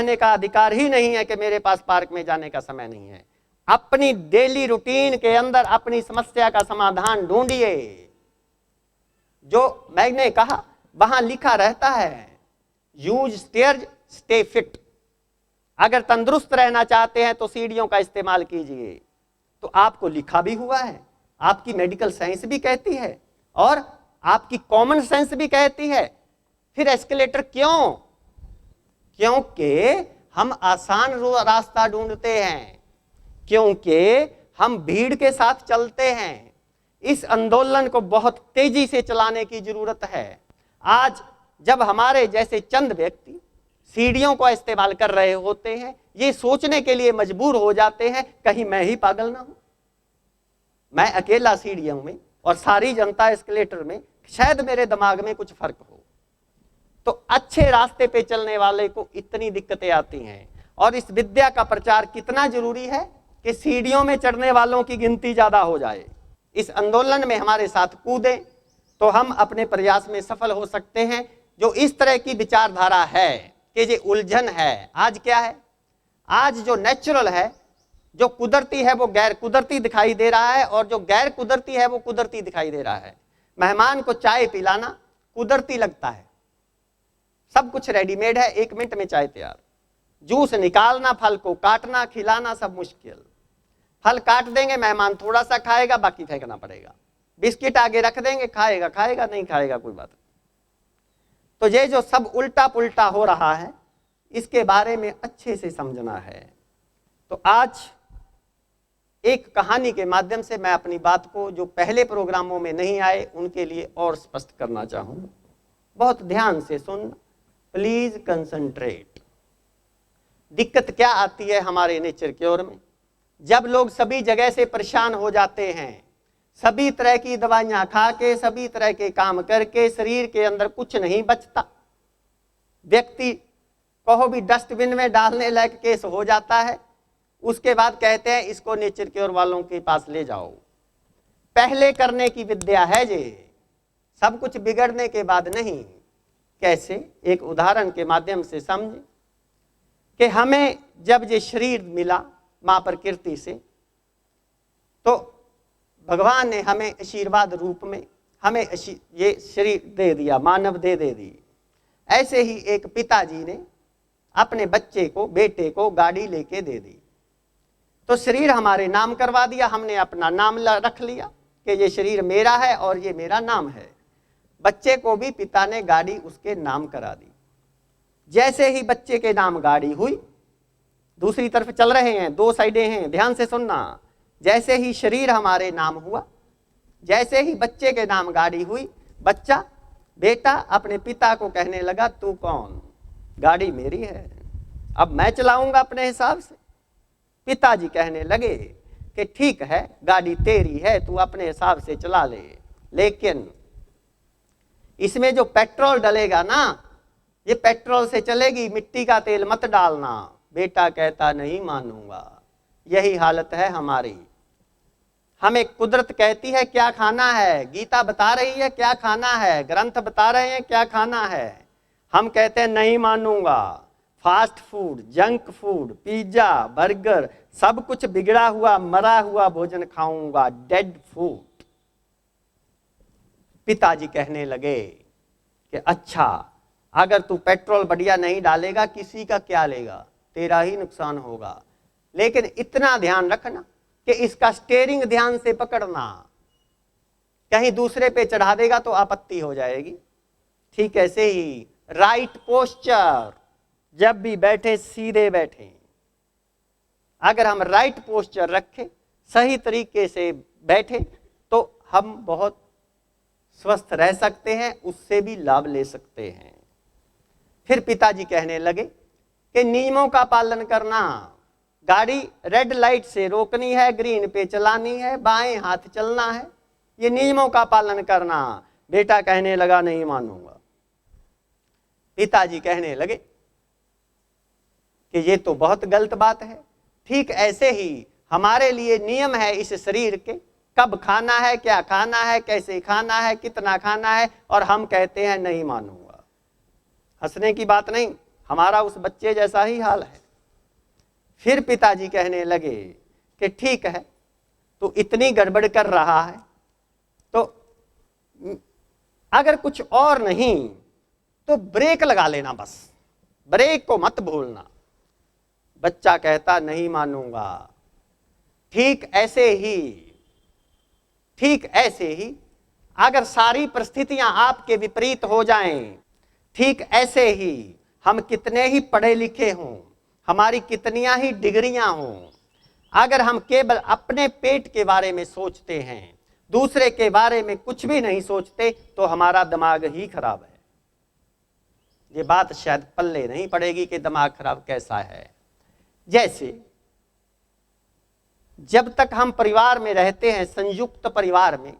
कहने का अधिकार ही नहीं है कि मेरे पास पार्क में जाने का समय नहीं है। अपनी डेली रूटीन के अंदर अपनी समस्या का समाधान ढूंढिए। जो मैंने कहा वहां लिखा रहता है, यूज स्टेयर्स स्टे फिट। अगर तंदुरुस्त रहना चाहते हैं तो सीढ़ियों का इस्तेमाल कीजिए। तो आपको लिखा भी हुआ है, आपकी मेडिकल साइंस भी कहती है और आपकी कॉमन सेंस भी कहती है। फिर एस्केलेटर क्यों? क्योंकि हम आसान रास्ता ढूंढते हैं, क्योंकि हम भीड़ के साथ चलते हैं। इस आंदोलन को बहुत तेजी से चलाने की जरूरत है। आज जब हमारे जैसे चंद व्यक्ति सीढ़ियों का इस्तेमाल कर रहे होते हैं, ये सोचने के लिए मजबूर हो जाते हैं कहीं मैं ही पागल ना हूं, मैं अकेला सीढ़ियों में और सारी जनता एस्केलेटर में, शायद मेरे दिमाग में कुछ फर्क हो। तो अच्छे रास्ते पे चलने वाले को इतनी दिक्कतें आती हैं। और इस विद्या का प्रचार कितना जरूरी है कि सीढ़ियों में चढ़ने वालों की गिनती ज्यादा हो जाए। इस आंदोलन में हमारे साथ कूदें तो हम अपने प्रयास में सफल हो सकते हैं। जो इस तरह की विचारधारा है कि ये उलझन है, आज क्या है, आज जो नेचुरल है, जो कुदरती है वो गैर कुदरती दिखाई दे रहा है, और जो गैर कुदरती है वो कुदरती दिखाई दे रहा है। मेहमान को चाय पिलाना कुदरती लगता है, सब कुछ रेडीमेड है, 1 मिनट में चाय तैयार। जूस निकालना, फल को काटना, खिलाना सब मुश्किल। फल काट देंगे, मेहमान थोड़ा सा खाएगा, बाकी फेंकना पड़ेगा। बिस्किट आगे रख देंगे, खाएगा खाएगा, नहीं खाएगा कोई बात नहीं। तो ये जो सब उल्टा पुल्टा हो रहा है, इसके बारे में अच्छे से समझना है। तो आज एक कहानी के माध्यम से मैं अपनी बात को, जो पहले प्रोग्रामों में नहीं आए उनके लिए और स्पष्ट करना चाहूंगा। बहुत ध्यान से सुन, प्लीज कंसंट्रेट। दिक्कत क्या आती है हमारे नेचर की ओर में? जब लोग सभी जगह से परेशान हो जाते हैं, सभी तरह की दवाइयां खा के, सभी तरह के काम करके शरीर के अंदर कुछ नहीं बचता, व्यक्ति कहो भी डस्टबिन में डालने लायक केस हो जाता है। उसके बाद कहते हैं इसको नेचर क्योर वालों के पास ले जाओ। पहले करने की विद्या है ये, सब कुछ बिगड़ने के बाद नहीं। कैसे? एक उदाहरण के माध्यम से समझे कि हमें जब ये शरीर मिला मां प्रकृति से, तो भगवान ने हमें आशीर्वाद रूप में हमें ये शरीर दे दिया, मानव दे दी। ऐसे ही एक पिताजी ने अपने बच्चे को, बेटे को गाड़ी लेके दे दी। तो शरीर हमारे नाम करवा दिया, हमने अपना नाम रख लिया कि ये शरीर मेरा है और ये मेरा नाम है। बच्चे को भी पिता ने गाड़ी उसके नाम करा दी। जैसे ही बच्चे के नाम गाड़ी हुई, दूसरी तरफ चल रहे हैं, 2 साइडें हैं, ध्यान से सुनना। जैसे ही शरीर हमारे नाम हुआ, जैसे ही बच्चे के नाम गाड़ी हुई, बच्चा, बेटा अपने पिता को कहने लगा तू कौन? गाड़ी मेरी है, अब मैं चलाऊंगा अपने हिसाब से। पिताजी कहने लगे कि ठीक है, गाड़ी तेरी है, तू अपने हिसाब से चला ले, लेकिन इसमें जो पेट्रोल डलेगा ना, ये पेट्रोल से चलेगी, मिट्टी का तेल मत डालना। बेटा कहता नहीं मानूंगा। यही हालत है हमारी। हमें कुदरत कहती है क्या खाना है, गीता बता रही है क्या खाना है, ग्रंथ बता रहे हैं क्या खाना है। हम कहते हैं नहीं मानूंगा। Fast food, junk food, pizza, burger, सब कुछ बिगड़ा हुआ, मरा हुआ भोजन खाऊंगा, डेड फूड। पिताजी कहने लगे कि अच्छा, अगर तू पेट्रोल बढ़िया नहीं डालेगा, किसी का क्या लेगा, तेरा ही नुकसान होगा। लेकिन इतना ध्यान रखना कि इसका स्टीयरिंग ध्यान से पकड़ना, कहीं दूसरे पे चढ़ा देगा तो आपत्ति हो जाएगी। ठीक ऐसे ही राइट पोस्चर, जब भी बैठे सीधे बैठे। अगर हम राइट पोस्चर रखें, सही तरीके से बैठे, तो हम बहुत स्वस्थ रह सकते हैं, उससे भी लाभ ले सकते हैं। फिर पिताजी कहने लगे कि नियमों का पालन करना, गाड़ी रेड लाइट से रोकनी है, ग्रीन पे चलानी है, बाएं हाथ चलना है, ये नियमों का पालन करना। बेटा कहने लगा नहीं मानूंगा। पिताजी कहने लगे कि ये तो बहुत गलत बात है। ठीक ऐसे ही हमारे लिए नियम है इस शरीर के, कब खाना है, क्या खाना है, कैसे खाना है, कितना खाना है, और हम कहते हैं नहीं मानूंगा। हंसने की बात नहीं, हमारा उस बच्चे जैसा ही हाल है। फिर पिताजी कहने लगे कि ठीक है, तो इतनी गड़बड़ कर रहा है तो अगर कुछ और नहीं तो ब्रेक लगा लेना, बस ब्रेक को मत भूलना। बच्चा कहता नहीं मानूंगा। ठीक ऐसे ही अगर सारी परिस्थितियां आपके विपरीत हो जाएं, ठीक ऐसे ही हम कितने ही पढ़े लिखे हों, हमारी कितनियां ही डिग्रियां हों, अगर हम केवल अपने पेट के बारे में सोचते हैं, दूसरे के बारे में कुछ भी नहीं सोचते, तो हमारा दिमाग ही खराब है। ये बात शायद पल्ले नहीं पड़ेगी कि दिमाग खराब कैसा है। जैसे जब तक हम परिवार में रहते हैं, संयुक्त परिवार में,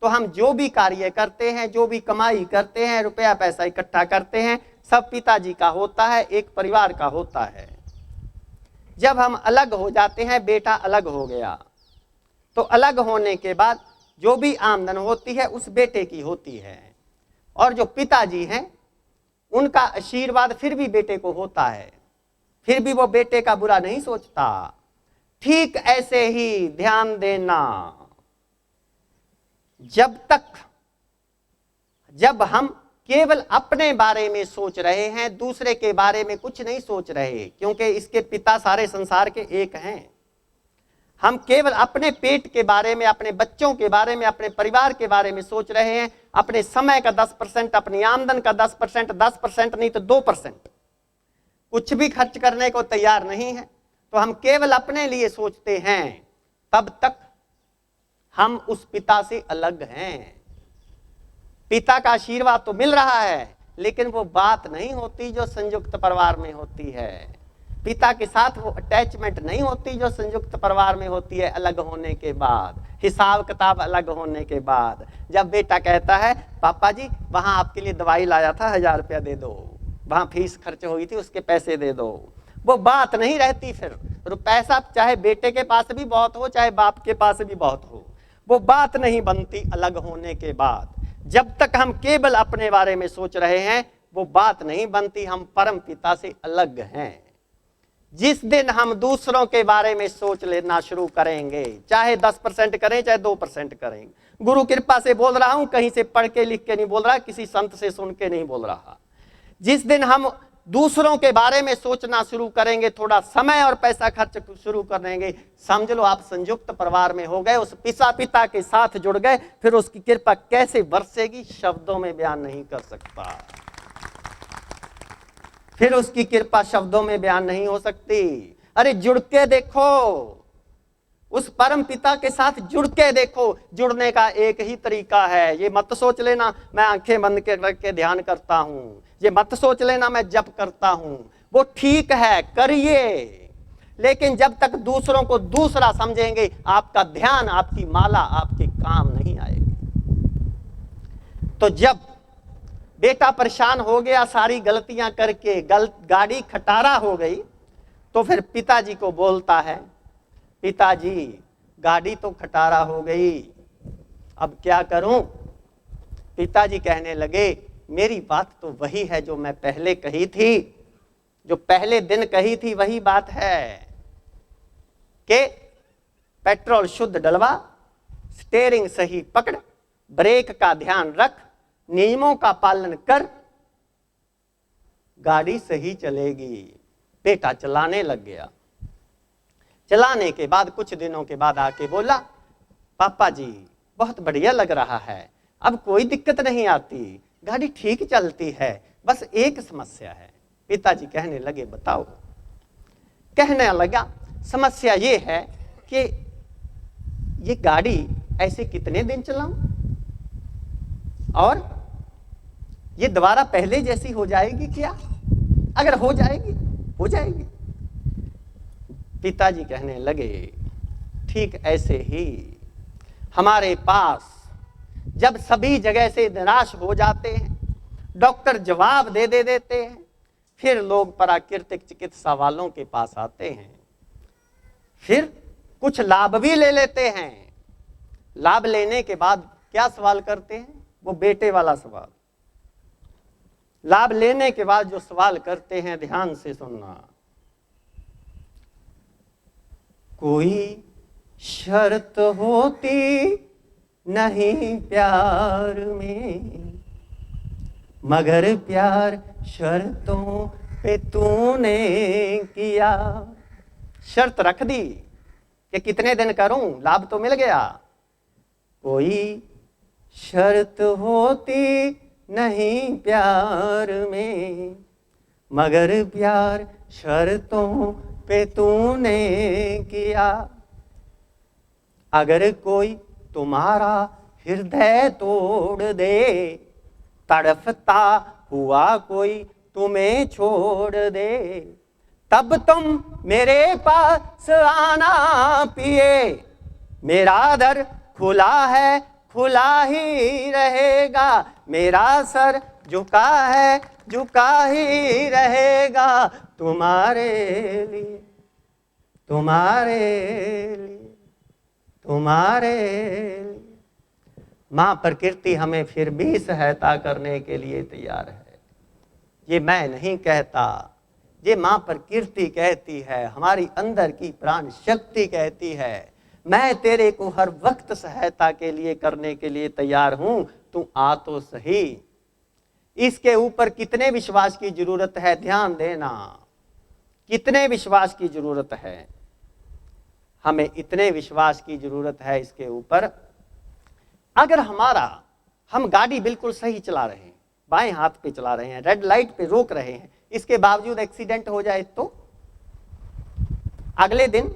तो हम जो भी कार्य करते हैं, जो भी कमाई करते हैं, रुपया पैसा इकट्ठा करते हैं, सब पिताजी का होता है, एक परिवार का होता है। जब हम अलग हो जाते हैं, बेटा अलग हो गया, तो अलग होने के बाद जो भी आमदन होती है उस बेटे की होती है, और जो पिताजी हैं उनका आशीर्वाद फिर भी बेटे को होता है, फिर भी वो बेटे का बुरा नहीं सोचता। ठीक ऐसे ही ध्यान देना, जब हम केवल अपने बारे में सोच रहे हैं, दूसरे के बारे में कुछ नहीं सोच रहे, क्योंकि इसके पिता सारे संसार के एक हैं। हम केवल अपने पेट के बारे में, अपने बच्चों के बारे में, अपने परिवार के बारे में सोच रहे हैं, अपने समय का 10%, अपनी आमदन का 10%, 10% नहीं तो 2% कुछ भी खर्च करने को तैयार नहीं है, तो हम केवल अपने लिए सोचते हैं, तब तक हम उस पिता से अलग हैं। पिता का आशीर्वाद तो मिल रहा है, लेकिन वो बात नहीं होती जो संयुक्त परिवार में होती है। पिता के साथ वो अटैचमेंट नहीं होती जो संयुक्त परिवार में होती है अलग होने के बाद, हिसाब किताब अलग होने के बाद। जब बेटा कहता है पापा जी वहां आपके लिए दवाई लाया था, 1000 रुपया दे दो, वहां फीस खर्च हुई थी उसके पैसे दे दो, वो बात नहीं रहती। फिर पैसा चाहे बेटे के पास भी बहुत हो, चाहे बाप के पास भी बहुत हो, वो बात नहीं बनती अलग होने के बाद। जब तक हम केवल अपने बारे में सोच रहे हैं, वो बात नहीं बनती, हम परम पिता से अलग हैं। जिस दिन हम दूसरों के बारे में सोच लेना शुरू करेंगे, चाहे 10% करें चाहे 2% करें, गुरु कृपा से बोल रहा हूं, कहीं से पढ़ के लिख के नहीं बोल रहा, किसी संत से सुन के नहीं बोल रहा। जिस दिन हम दूसरों के बारे में सोचना शुरू करेंगे, थोड़ा समय और पैसा खर्च शुरू करेंगे, समझ लो आप संयुक्त परिवार में हो गए, उस पिता के साथ जुड़ गए। फिर उसकी कृपा कैसे बरसेगी शब्दों में बयान नहीं कर सकता, फिर उसकी कृपा शब्दों में बयान नहीं हो सकती। अरे जुड़ के देखो, उस परम पिता के साथ जुड़ के देखो। जुड़ने का एक ही तरीका है, ये मत सोच लेना मैं आंखें बंद के रख के ध्यान करता हूं, ये मत सोच लेना मैं जप करता हूं। वो ठीक है, करिए, लेकिन जब तक दूसरों को दूसरा समझेंगे, आपका ध्यान, आपकी माला आपके काम नहीं आएगी। तो जब बेटा परेशान हो गया सारी गलतियां करके, गाड़ी खटारा हो गई, तो फिर पिताजी को बोलता है, पिताजी गाड़ी तो खटारा हो गई, अब क्या करूं? पिताजी कहने लगे, मेरी बात तो वही है जो मैं पहले कही थी, जो पहले दिन कही थी वही बात है कि पेट्रोल शुद्ध डलवा, स्टीयरिंग सही पकड़, ब्रेक का ध्यान रख, नियमों का पालन कर, गाड़ी सही चलेगी। बेटा चलाने लग गया। चलाने के बाद कुछ दिनों के बाद आके बोला, पापा जी बहुत बढ़िया लग रहा है, अब कोई दिक्कत नहीं आती, गाड़ी ठीक चलती है, बस एक समस्या है। पिताजी कहने लगे, बताओ। कहने लगा, समस्या ये है कि ये गाड़ी ऐसे कितने दिन चलाऊं, और ये दोबारा पहले जैसी हो जाएगी क्या? अगर हो जाएगी हो जाएगी। पिताजी कहने लगे, ठीक ऐसे ही हमारे पास जब सभी जगह से निराश हो जाते हैं, डॉक्टर जवाब दे देते हैं, फिर लोग प्राकृतिक चिकित्सा वालों के पास आते हैं, फिर कुछ लाभ भी ले लेते हैं। लाभ लेने के बाद क्या सवाल करते हैं? वो बेटे वाला सवाल, लाभ लेने के बाद जो सवाल करते हैं ध्यान से सुनना। कोई शर्त होती नहीं प्यार में, मगर प्यार शर्तों पे तूने किया। शर्त रख दी कि कितने दिन करूं, लाभ तो मिल गया। कोई शर्त होती नहीं प्यार में, मगर प्यार शर्तों पे तूने किया। अगर कोई तुम्हारा हृदय तोड़ दे, तड़फता हुआ कोई तुम्हें छोड़ दे, तब तुम मेरे पास आना पिए। मेरा दर खुला है, खुला ही रहेगा। मेरा सर झुका है, झुका ही रहेगा। तुम्हारे लिए, तुम्हारे लिए, तुम्हारे लिए। मां प्रकृति हमें फिर भी सहायता करने के लिए तैयार है। ये मैं नहीं कहता, ये मां प्रकृति कहती है, हमारी अंदर की प्राण शक्ति कहती है, मैं तेरे को हर वक्त सहायता के लिए करने के लिए तैयार हूं, तू आ तो सही। इसके ऊपर कितने विश्वास की जरूरत है, ध्यान देना, कितने विश्वास की जरूरत है। हमें इतने विश्वास की जरूरत है इसके ऊपर। अगर हम गाड़ी बिल्कुल सही चला रहे हैं, बाएं हाथ पे चला रहे हैं, रेड लाइट पे रोक रहे हैं, इसके बावजूद एक्सीडेंट हो जाए तो अगले दिन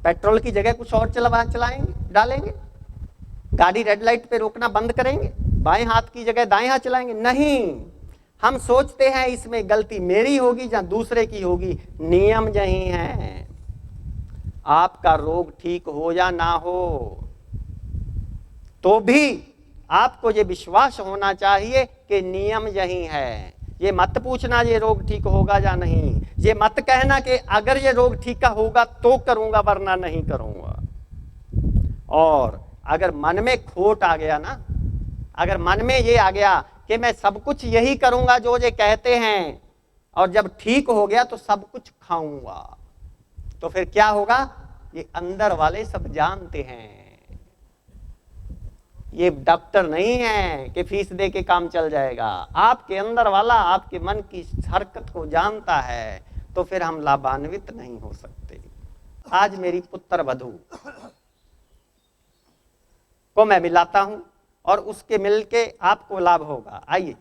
पेट्रोल की जगह कुछ और डालेंगे? गाड़ी रेड लाइट पे रोकना बंद करेंगे? बाएं हाथ की जगह दाएं हाथ चलाएंगे? नहीं। हम सोचते हैं इसमें गलती मेरी होगी या दूसरे की होगी। नियम यही है, आपका रोग ठीक हो या ना हो तो भी आपको ये विश्वास होना चाहिए कि नियम यही है। ये मत पूछना ये रोग ठीक होगा या नहीं, ये मत कहना कि अगर ये रोग ठीक होगा तो करूंगा वरना नहीं करूंगा। और अगर मन में खोट आ गया ना, अगर मन में ये आ गया कि मैं सब कुछ यही करूंगा जो ये कहते हैं, और जब ठीक हो गया तो सब कुछ खाऊंगा, तो फिर क्या होगा? ये अंदर वाले सब जानते हैं। ये डॉक्टर नहीं है कि फीस दे के काम चल जाएगा। आपके अंदर वाला आपके मन की हरकत को जानता है, तो फिर हम लाभान्वित नहीं हो सकते। आज मेरी पुत्र वधू को मैं मिलाता हूं और उसके मिलके आपको लाभ होगा। आइए।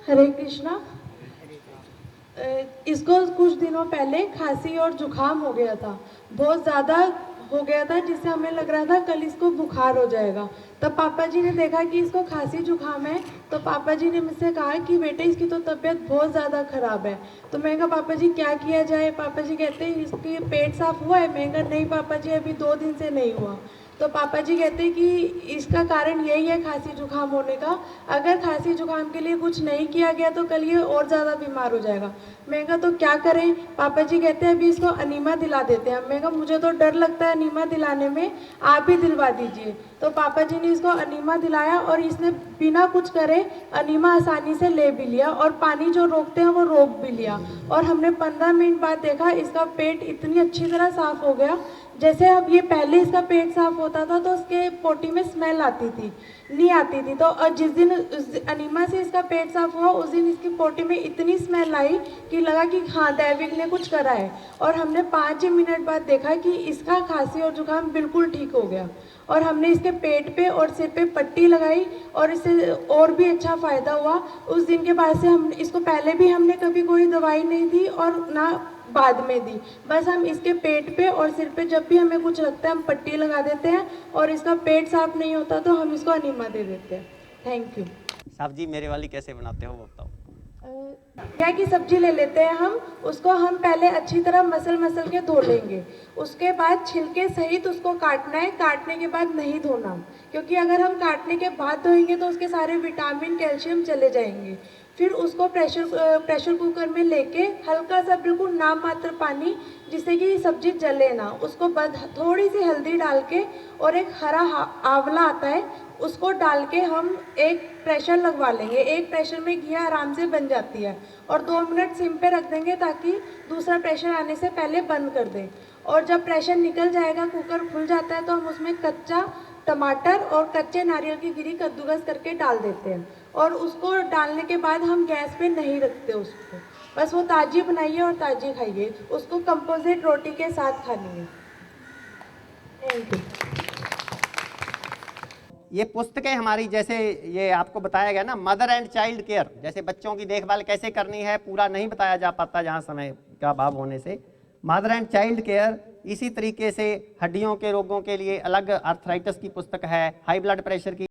हरे कृष्णा। इसको कुछ दिनों पहले खांसी और जुकाम हो गया था, बहुत ज़्यादा हो गया था, जिससे हमें लग रहा था कल इसको बुखार हो जाएगा। तब पापा जी ने देखा कि इसको खांसी जुकाम है, तो पापा जी ने मुझसे कहा कि बेटे इसकी तो तबीयत बहुत ज़्यादा ख़राब है। तो मैंने कहा पापा जी क्या किया जाए? पापा जी कहते हैं इसकी पेट साफ हुआ है। मैंने कहा नहीं पापा जी, अभी 2 दिन से नहीं हुआ। तो पापा जी कहते हैं कि इसका कारण यही है खांसी जुकाम होने का, अगर खांसी जुकाम के लिए कुछ नहीं किया गया तो कल ये और ज़्यादा बीमार हो जाएगा। मैंने कहा तो क्या करें? पापा जी कहते हैं अभी इसको अनीमा दिला देते हैं। मैंने कहा मुझे तो डर लगता है अनीमा दिलाने में, आप ही दिलवा दीजिए। तो पापा जी ने इसको अनीमा दिलाया और इसने बिना कुछ करे अनीमा आसानी से ले भी लिया, और पानी जो रोकते हैं वो रोक भी लिया। और हमने 15 मिनट बाद देखा इसका पेट इतनी अच्छी तरह साफ़ हो गया। जैसे अब ये पहले इसका पेट साफ होता था तो उसके पोटी में स्मेल आती थी, नहीं आती थी। तो जिस दिन अनीमा से इसका पेट साफ हुआ उस दिन इसकी पोटी में इतनी स्मेल आई कि लगा कि हाँ दैविक ने कुछ करा है। और हमने 5 मिनट बाद देखा कि इसका खांसी और जुकाम बिल्कुल ठीक हो गया। और हमने इसके पेट पे और सिर पे पट्टी लगाई और इससे और भी अच्छा फ़ायदा हुआ। उस दिन के बाद से हम इसको, पहले भी हमने कभी कोई दवाई नहीं दी और ना बाद में दी, बस हम इसके पेट पे और सिर पे जब भी हमें कुछ लगता है हम पट्टी लगा देते हैं, और इसका पेट साफ नहीं होता तो हम इसको अनीमा दे देते हैं। Thank you. साहब जी मेरे वाली कैसे बनाते हो वो बताओ। क्या की सब्जी ले लेते हैं हम, उसको हम पहले अच्छी तरह मसल के धो लेंगे। उसके बाद छिलके सहित उसको काटना है। काटने के बाद नहीं धोना, क्योंकि अगर हम काटने के बाद धोएंगे तो उसके सारे विटामिन कैल्शियम चले जाएंगे। फिर उसको प्रेशर कुकर में लेके हल्का सा बिल्कुल नाम मात्र पानी, जिससे कि सब्जी जले ना, उसको थोड़ी सी हल्दी डाल के और एक हरा आंवला आता है उसको डाल के हम एक प्रेशर लगवा लेंगे। एक प्रेशर में घी आराम से बन जाती है और 2 मिनट सिम पे रख देंगे ताकि दूसरा प्रेशर आने से पहले बंद कर दें। और जब प्रेशर निकल जाएगा, कुकर खुल जाता है, तो हम उसमें कच्चा टमाटर और कच्चे नारियल की गिरी कद्दूकस करके डाल देते हैं। और उसको डालने के बाद हम गैस पे नहीं रखते उसको, बस वो ताज़ी बनाइए और ताज़ी खाइए। उसको कंपोजिट रोटी के साथ खानी है। Thank you. ये पुस्तकें हमारी, जैसे ये आपको बताया गया ना, मदर एंड चाइल्ड केयर, जैसे बच्चों की देखभाल कैसे करनी है पूरा नहीं बताया जा पाता जहाँ समय का अभाव होने से। मदर एंड चाइल्ड केयर, इसी तरीके से हड्डियों के रोगों के लिए अलग आर्थराइटिस की पुस्तक है, हाई ब्लड प्रेशर की